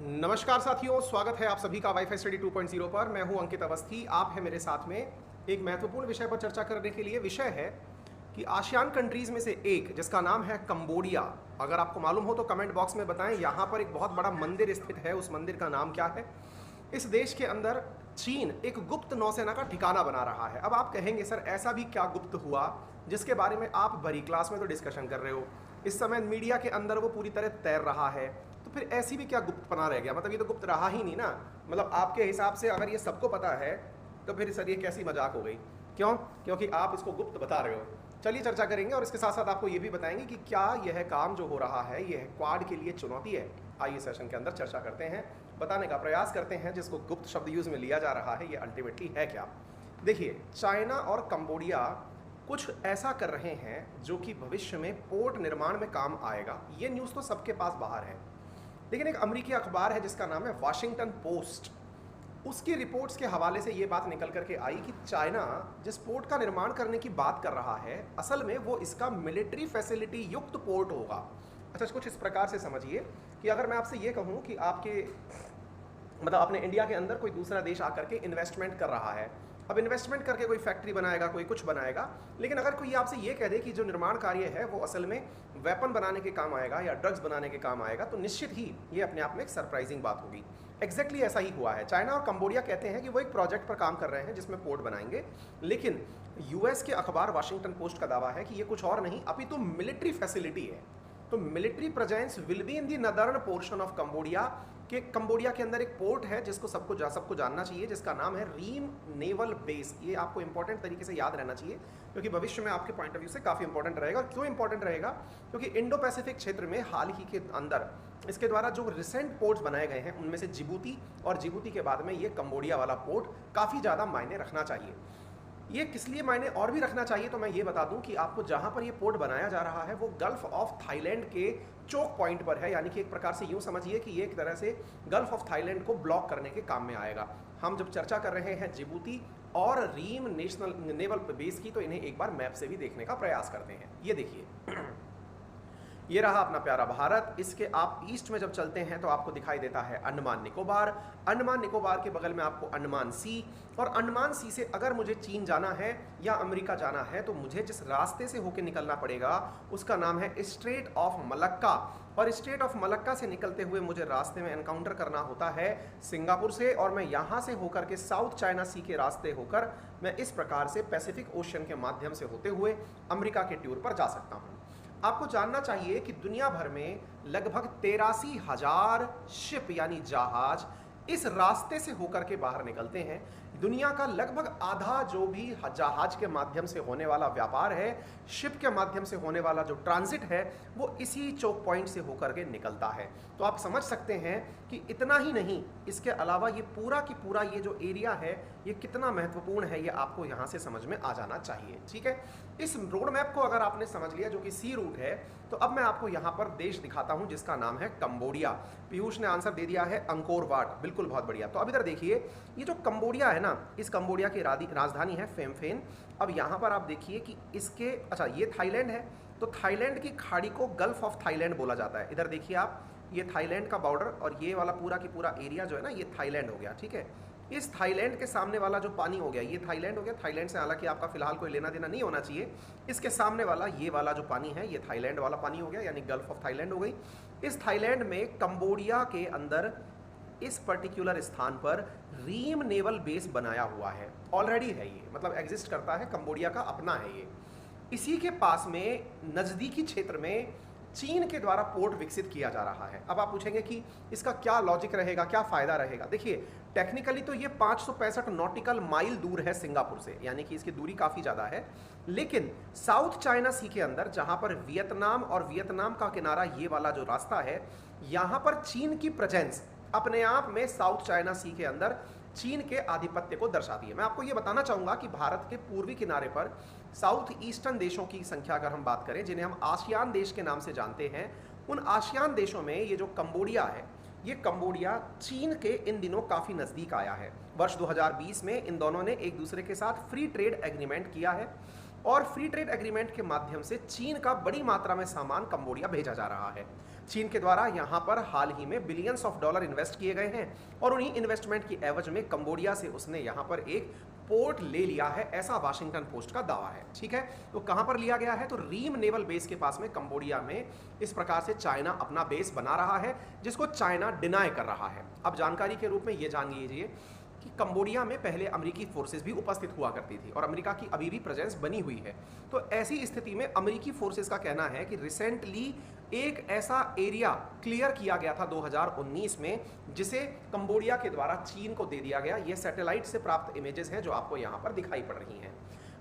नमस्कार साथियों, स्वागत है आप सभी का वाईफाई स्टडी 2.0 पर। मैं हूं अंकित अवस्थी, आप हैं मेरे साथ में। एक महत्वपूर्ण विषय पर चर्चा करने के लिए विषय है कि आसियान कंट्रीज में से एक जिसका नाम है कंबोडिया। अगर आपको मालूम हो तो कमेंट बॉक्स में बताएं। यहाँ पर एक बहुत बड़ा मंदिर स्थित है, उस मंदिर का नाम क्या है। इस देश के अंदर चीन एक गुप्त नौसेना का ठिकाना बना रहा है। अब आप कहेंगे सर ऐसा भी क्या गुप्त हुआ जिसके बारे में आप भरी क्लास में तो डिस्कशन कर रहे हो, इस समय मीडिया के अंदर वो पूरी तरह तैर रहा है, तो फिर ऐसी भी क्या गुप्तपना रह गया। मतलब ये तो गुप्त रहा ही नहीं ना। मतलब आपके हिसाब से अगर ये सबको पता है तो फिर सर ये कैसी मजाक हो गई। क्यों? क्योंकि आप इसको गुप्त बता रहे हो। चलिए चर्चा करेंगे और इसके साथ साथ आपको ये भी बताएंगे कि क्या यह काम जो हो रहा है यह क्वाड के लिए चुनौती है। आइए सेशन के अंदर चर्चा करते हैं, बताने का प्रयास करते हैं जिसको गुप्त शब्द यूज में लिया जा रहा है ये अल्टीमेटली है क्या। देखिए, चाइना और कंबोडिया कुछ ऐसा कर रहे हैं जो कि भविष्य में पोर्ट निर्माण में काम आएगा। ये न्यूज़ तो सबके पास बाहर है, लेकिन एक अमेरिकी अखबार है जिसका नाम है वाशिंगटन पोस्ट, उसकी रिपोर्ट्स के हवाले से ये बात निकल करके आई कि चाइना जिस पोर्ट का निर्माण करने की बात कर रहा है असल में वो इसका मिलिट्री फैसिलिटी युक्त पोर्ट होगा। अच्छा, कुछ इस प्रकार से समझिए कि अगर मैं आपसे ये कहूँ कि आपके मतलब अपने इंडिया के अंदर कोई दूसरा देश आकर के इन्वेस्टमेंट कर रहा है, अब इन्वेस्टमेंट करके कोई फैक्ट्री बनाएगा, कोई कुछ बनाएगा, लेकिन अगर कोई आपसे ये कह दे कि जो निर्माण कार्य है वो असल में वेपन बनाने के काम आएगा या ड्रग्स बनाने के काम आएगा, तो निश्चित ही ये अपने आप में एक सरप्राइजिंग बात होगी। एग्जैक्टली ऐसा ही हुआ है। चाइना और कंबोडिया कहते हैं कि वो एक प्रोजेक्ट पर काम कर रहे हैं जिसमें पोर्ट बनाएंगे, लेकिन यूएस के अखबार वाशिंगटन पोस्ट का दावा है कि ये कुछ और नहीं अपितु मिलिट्री फैसिलिटी है। तो military presence will be in the northern portion of Cambodia, कि कंबोडिया के अंदर एक पोर्ट है जिसको सबको जानना चाहिए, जिसका नाम है रीम नेवल बेस। ये आपको इंपॉर्टेंट तरीके से याद रहना चाहिए क्योंकि भविष्य में आपके पॉइंट ऑफ व्यू से काफ़ी इंपॉर्टेंट रहेगा। क्यों इंपॉर्टेंट रहेगा? क्योंकि इंडो पैसिफिक क्षेत्र में हाल ही के अंदर इसके द्वारा जो रिसेंट पोर्ट्स बनाए गए हैं उनमें से जिबूती, और जिबूती के बाद में ये कंबोडिया वाला पोर्ट काफ़ी ज़्यादा मायने रखना चाहिए। ये किस लिए मायने और भी रखना चाहिए तो मैं ये बता दूं कि आपको जहां पर ये पोर्ट बनाया जा रहा है वो गल्फ ऑफ थाईलैंड के चोक पॉइंट पर है, यानी कि एक प्रकार से यूं समझिए कि ये एक तरह से गल्फ ऑफ थाईलैंड को ब्लॉक करने के काम में आएगा। हम जब चर्चा कर रहे हैं जिबूती और रीम नेशनल नेवल बेस की, तो इन्हें एक बार मैप से भी देखने का प्रयास करते हैं। ये देखिए, ये रहा अपना प्यारा भारत। इसके आप ईस्ट में जब चलते हैं तो आपको दिखाई देता है अंडमान निकोबार। अंडमान निकोबार के बगल में आपको अंडमान सी, और अंडमान सी से अगर मुझे चीन जाना है या अमेरिका जाना है तो मुझे जिस रास्ते से होकर निकलना पड़ेगा उसका नाम है स्ट्रेट ऑफ मलक्का, और स्ट्रेट ऑफ मलक्का से निकलते हुए मुझे रास्ते में एनकाउंटर करना होता है सिंगापुर से, और मैं यहाँ से होकर के साउथ चाइना सी के रास्ते होकर मैं इस प्रकार से पैसिफिक ओशन के माध्यम से होते हुए अमेरिका के टूर पर जा सकता हूँ। आपको जानना चाहिए कि दुनिया भर में लगभग 83,000 शिप यानी जहाज इस रास्ते से होकर के बाहर निकलते हैं। दुनिया का लगभग आधा जो भी जहाज के माध्यम से होने वाला व्यापार है, शिप के माध्यम से होने वाला जो ट्रांजिट है, वो इसी चौक पॉइंट से होकर के निकलता है। तो आप समझ सकते हैं कि इतना ही नहीं, इसके अलावा ये पूरा की पूरा ये जो एरिया है ये कितना महत्वपूर्ण है, ये आपको यहाँ से समझ में आ जाना चाहिए। ठीक है, इस रोड मैप को अगर आपने समझ लिया जो कि सी रूट है, तो अब मैं आपको यहाँ पर देश दिखाता हूँ जिसका नाम है कंबोडिया। पीयूष ने आंसर दे दिया है अंकोर वाट, बिल्कुल, बहुत बढ़िया। तो अब इधर देखिए, ये जो कंबोडिया है ना, इस कंबोडिया की राजधानी है फेमफेन। अब यहाँ पर आप देखिए कि इसके, अच्छा ये थाईलैंड है, तो थाईलैंड की खाड़ी को गल्फ ऑफ थाईलैंड बोला जाता है। इधर देखिए आप, ये थाईलैंड का बॉर्डर और ये वाला पूरा की पूरा एरिया जो है ना ये थाईलैंड हो गया। ठीक है, इस थाईलैंड के सामने वाला जो पानी हो गया ये थाईलैंड हो गया। थाईलैंड से हालांकि आपका फिलहाल कोई लेना देना नहीं होना चाहिए। इसके सामने वाला ये वाला जो पानी है ये थाईलैंड वाला पानी हो गया, यानी गल्फ ऑफ थाईलैंड हो गई। इस थाईलैंड में कंबोडिया के अंदर इस पर्टिकुलर स्थान पर रीम नेवल बेस बनाया हुआ है, ऑलरेडी है ये, मतलब एग्जिस्ट करता है, कंबोडिया का अपना है ये। इसी के पास में नज़दीकी क्षेत्र में चीन के द्वारा पोर्ट विकसित किया जा रहा है। अब आप पूछेंगे कि इसका क्या लॉजिक रहेगा, क्या फ़ायदा रहेगा। देखिए, टेक्निकली तो ये 565 नॉटिकल माइल दूर है सिंगापुर से, यानी कि इसकी दूरी काफ़ी ज़्यादा है, लेकिन साउथ चाइना सी के अंदर जहाँ पर वियतनाम और वियतनाम का किनारा ये वाला जो रास्ता है, यहाँ पर चीन की प्रेजेंस अपने आप में साउथ चाइना सी के अंदर चीन के आधिपत्य को दर्शाती है। मैं आपको ये बताना चाहूँगा कि भारत के पूर्वी किनारे पर साउथ ईस्टर्न देशों की संख्या अगर हम बात करें, जिन्हें हम आसियान देश के नाम से जानते हैं, उन आसियान देशों में ये जो कंबोडिया है, ये कंबोडिया चीन के इन दिनों काफ़ी नज़दीक आया है। वर्ष 2020 में इन दोनों ने एक दूसरे के साथ फ्री ट्रेड एग्रीमेंट किया है। और फ्री ट्रेड एग्रीमेंट के माध्यम से चीन का बड़ी मात्रा में सामान कंबोडिया भेजा जा रहा है। चीन के द्वारा यहां पर हाल ही में बिलियंस ऑफ डॉलर इन्वेस्ट किए गए हैं और उन्हीं इन्वेस्टमेंट की एवज में कंबोडिया से उसने यहां पर एक पोर्ट ले लिया है, ऐसा वाशिंगटन पोस्ट का दावा है। ठीक है, तो कहां पर लिया गया है? तो रीम नेवल बेस के पास में कंबोडिया में इस प्रकार से चाइना अपना बेस बना रहा है, जिसको चाइना डिनाई कर रहा है। अब जानकारी के रूप में यह जान लीजिए कि कंबोडिया में पहले अमेरिकी फोर्सेस भी उपस्थित हुआ करती थी और अमेरिका की अभी भी प्रेजेंस बनी हुई है। तो ऐसी स्थिति में अमेरिकी फोर्सेस का कहना है कि रिसेंटली एक ऐसा एरिया क्लियर किया गया था 2019 में, जिसे कंबोडिया के द्वारा चीन को दे दिया गया। ये सैटेलाइट से प्राप्त इमेजेस हैं जो आपको यहाँ पर दिखाई पड़ रही हैं।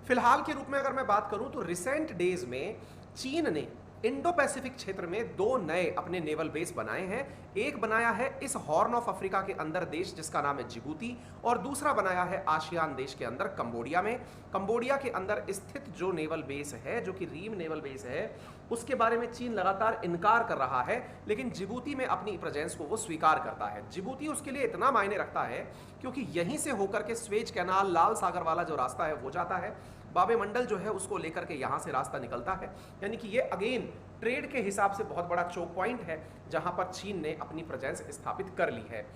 फिलहाल के रूप में अगर मैं बात करूं तो रिसेंट डेज में चीन ने इंडो पैसिफिक क्षेत्र में 2 नए अपने नेवल बेस बनाए हैं। एक बनाया है इस हॉर्न ऑफ अफ्रीका के अंदर देश जिसका नाम है जिबूती, और दूसरा बनाया है आसियान देश के अंदर कंबोडिया में। कंबोडिया के अंदर स्थित जो नेवल बेस है, जो कि रीम नेवल बेस है, उसके बारे में चीन लगातार इनकार कर रहा है, लेकिन जिबूती में अपनी प्रेजेंस को वो स्वीकार करता है। जिबूती उसके लिए इतना मायने रखता है क्योंकि यहीं से होकर के स्वेज कैनाल, लाल सागर वाला जो रास्ता है वो जाता है, बाबे मंडल जो है उसको लेकर के यहाँ से रास्ता निकलता है। यानी कि ये अगेन ट्रेड के हिसाब से बहुत बड़ा चोक पॉइंट है जहाँ पर चीन ने अपनी प्रेजेंस स्थापित कर ली है।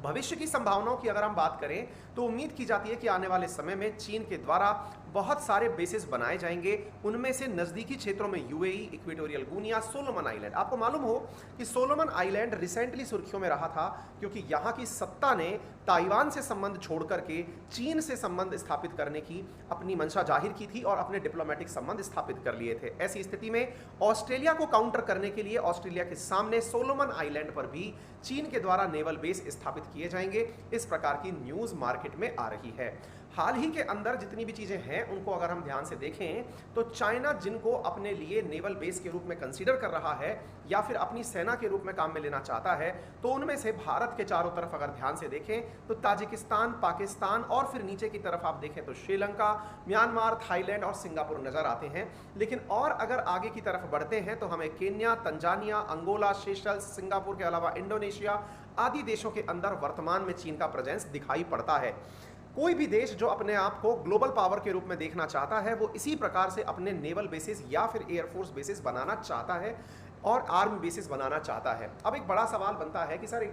भविष्य की संभावनाओं की अगर हम बात करें तो उम्मीद की जाती है कि आने वाले समय में चीन के द्वारा बहुत सारे बेसिस बनाए जाएंगे। उनमें से नज़दीकी क्षेत्रों में यूएई, इक्वेटोरियल गुनिया, सोलोमन आइलैंड। आपको मालूम हो कि सोलोमन आइलैंड रिसेंटली सुर्खियों में रहा था क्योंकि यहाँ की सत्ता ने ताइवान से संबंध छोड़ करके चीन से संबंध स्थापित करने की अपनी मंशा जाहिर की थी और अपने डिप्लोमेटिक संबंध स्थापित कर लिए थे। ऐसी स्थिति में ऑस्ट्रेलिया को काउंटर करने के लिए ऑस्ट्रेलिया के सामने सोलोमन आइलैंड पर भी चीन के द्वारा नेवल बेस स्थापित किए जाएंगे, इस प्रकार की न्यूज़ मार्केट में आ रही है। हाल ही के अंदर जितनी भी चीज़ें हैं उनको अगर हम ध्यान से देखें तो चाइना जिनको अपने लिए नेवल बेस के रूप में कंसीडर कर रहा है या फिर अपनी सेना के रूप में काम में लेना चाहता है, तो उनमें से भारत के चारों तरफ अगर ध्यान से देखें तो ताजिकिस्तान, पाकिस्तान और फिर नीचे की तरफ आप देखें तो श्रीलंका, म्यांमार, थाईलैंड और सिंगापुर नजर आते हैं। लेकिन और अगर आगे की तरफ बढ़ते हैं तो हमें Kenya, Tanzania, Angola, Seychelles, Singapore के अलावा इंडोनेशिया आदि देशों के अंदर वर्तमान में चीन का प्रेजेंस दिखाई पड़ता है। कोई भी देश जो अपने आप को ग्लोबल पावर के रूप में देखना चाहता है वो इसी प्रकार से अपने नेवल बेसिस या फिर एयरफोर्स बेसिस बनाना चाहता है और आर्म बेसिस बनाना चाहता है। अब एक बड़ा सवाल बनता है कि सर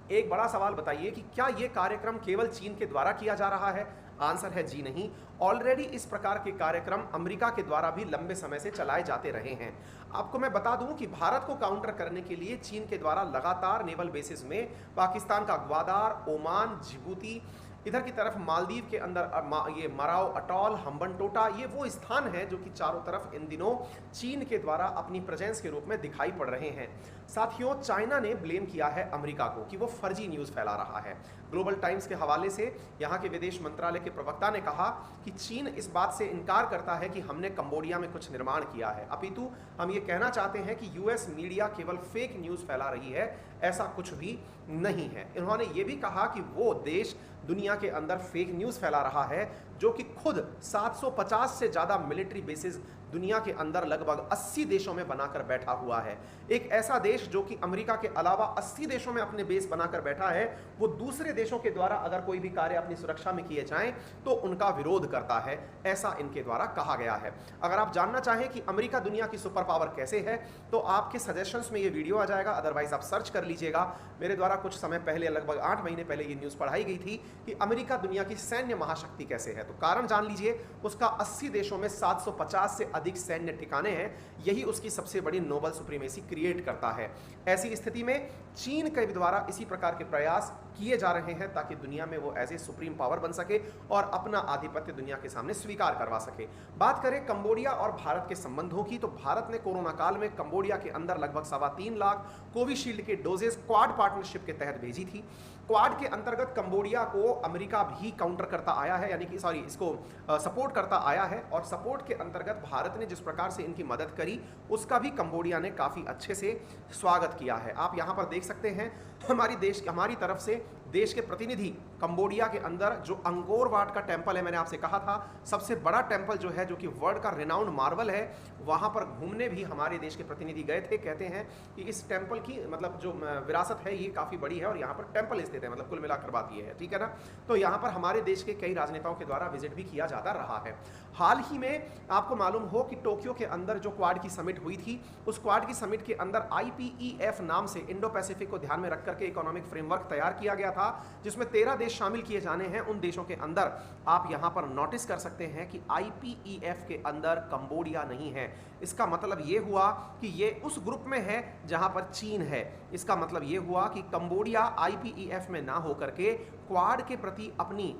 एक बड़ा सवाल बताइए कि क्या ये कार्यक्रम केवल चीन के द्वारा किया जा रहा है? आंसर है जी नहीं। ऑलरेडी इस प्रकार के कार्यक्रम अमेरिका के द्वारा भी लंबे समय से चलाए जाते रहे हैं। आपको मैं बता दूं कि भारत को काउंटर करने के लिए चीन के द्वारा लगातार नेवल बेसिस में पाकिस्तान का ग्वादार, ओमान, जिबूती, इधर की तरफ मालदीव के अंदर ये मराव अटॉल, हम्बनटोटा, ये वो स्थान है जो कि चारों तरफ इन दिनों चीन के द्वारा अपनी प्रेजेंस के रूप में दिखाई पड़ रहे हैं। साथियों, चाइना ने ब्लेम किया है अमेरिका को कि वो फर्जी न्यूज़ फैला रहा है। ग्लोबल टाइम्स के हवाले से यहाँ के विदेश मंत्रालय के प्रवक्ता ने कहा कि चीन इस बात से इनकार करता है कि हमने कंबोडिया में कुछ निर्माण किया है, अपितु हम ये कहना चाहते हैं कि यूएस मीडिया केवल फेक न्यूज़ फैला रही है, ऐसा कुछ भी नहीं है। इन्होंने ये भी कहा कि वो देश दुनिया के अंदर फेक न्यूज़ फैला रहा है जो कि खुद 750 से ज़्यादा मिलिट्री बेसिस दुनिया के अंदर लगभग 80 देशों में बनाकर बैठा हुआ है। एक ऐसा देश जो कि अमेरिका के अलावा 80 देशों में अपने बेस बनाकर बैठा है, वो दूसरे देशों के द्वारा अगर कोई भी कार्य अपनी सुरक्षा में किए जाएं तो उनका विरोध करता है, ऐसा इनके द्वारा कहा गया है। अगर आप जानना चाहें कि अमेरिका दुनिया की सुपर पावर कैसे है तो आपके सजेशंस में ये वीडियो आ जाएगा, अदरवाइज आप सर्च कर लीजिएगा। मेरे द्वारा कुछ समय पहले, लगभग 8 महीने पहले ये न्यूज़ पढ़ाई गई थी कि अमेरिका दुनिया की सैन्य महाशक्ति कैसे है। तो कारण जान लीजिए, उसका 80 देशों में 750 से अधिक सैन्य ठिकाने हैं, यही उसकी सबसे बड़ी नोबल सुप्रीमेसी क्रिएट करता है। ऐसी स्थिति में चीन के द्वारा इसी प्रकार के प्रयास किए जा रहे हैं ताकि दुनिया में वो एज ए सुप्रीम पावर बन सके और अपना आधिपत्य दुनिया के सामने स्वीकार करवा सके। बात करें कंबोडिया और भारत के संबंधों की, तो भारत ने कोरोना काल में कंबोडिया के अंदर लगभग 3.25 लाख कोविशील्ड के डोजेस क्वाड पार्टनरशिप के तहत भेजी थी। क्वाड के अंतर्गत कंबोडिया को अमेरिका भी काउंटर करता आया है, यानी कि इसको सपोर्ट करता आया है, और सपोर्ट के अंतर्गत भारत ने जिस प्रकार से इनकी मदद करी उसका भी कंबोडिया ने काफ़ी अच्छे से स्वागत किया है। आप यहाँ पर देख सकते हैं हमारी तरफ से देश के प्रतिनिधि कंबोडिया के अंदर जो अंगोर वाट का टेम्पल है, मैंने आपसे कहा था सबसे बड़ा टेम्पल जो है, जो कि वर्ल्ड का रिनाउंड मार्बल है, वहाँ पर घूमने भी हमारे देश के प्रतिनिधि गए थे। कहते हैं कि इस टेम्पल की मतलब जो विरासत है ये काफ़ी बड़ी है और यहाँ पर टेम्पल स्थित है, मतलब कुल मिलाकर बात ये है, ठीक है ना। तो यहाँ पर हमारे देश के कई राजनेताओं के द्वारा विजिट भी किया जाता रहा है। हाल ही में आपको मालूम हो कि टोक्यो के अंदर जो क्वाड की समिट हुई थी, उस क्वाड की समिट के अंदर IPEF नाम से इंडो पैसिफिक को ध्यान में रख करके इकोनॉमिक फ्रेमवर्क तैयार किया गया था, जिसमें 13 देश शामिल किए जाने हैं। उन देशों के अंदर आप यहां पर नोटिस कर सकते हैं कि IPEF के अंदर कंबोडिया नहीं है। इसका मतलब ये हुआ कि ये उस ग्रुप में है जहां पर चीन है। इसका मतलब ये हुआ कि कंबोडिया IPEF में ना होकर के क्वाड के प्रति अपनी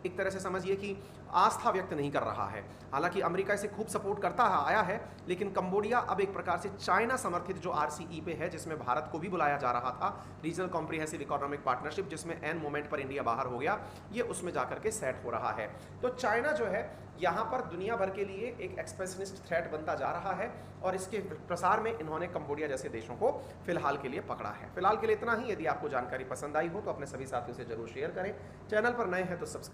एक तरह से समझिए कि आस्था व्यक्त नहीं कर रहा है। हालांकि अमेरिका इसे खूब सपोर्ट करता आया है, लेकिन कंबोडिया अब एक प्रकार से चाइना समर्थित जो RCE पे है, जिसमें भारत को भी बुलाया जा रहा था, रीजनल कॉम्प्रिहेंसिव इकोनॉमिक पार्टनरशिप, जिसमें एन मोमेंट पर इंडिया बाहर हो गया, ये उसमें जाकर के सेट हो रहा है। तो चाइना जो है यहाँ पर दुनिया भर के लिए एक एक्सपेंशनिस्ट थ्रेट बनता जा रहा है और इसके प्रसार में इन्होंने कंबोडिया जैसे देशों को फिलहाल के लिए पकड़ा है। फिलहाल के लिए इतना ही। यदि आपको जानकारी पसंद आई हो तो अपने सभी साथियों से जरूर शेयर करें। चैनल पर नए हैं तो सब्सक्राइब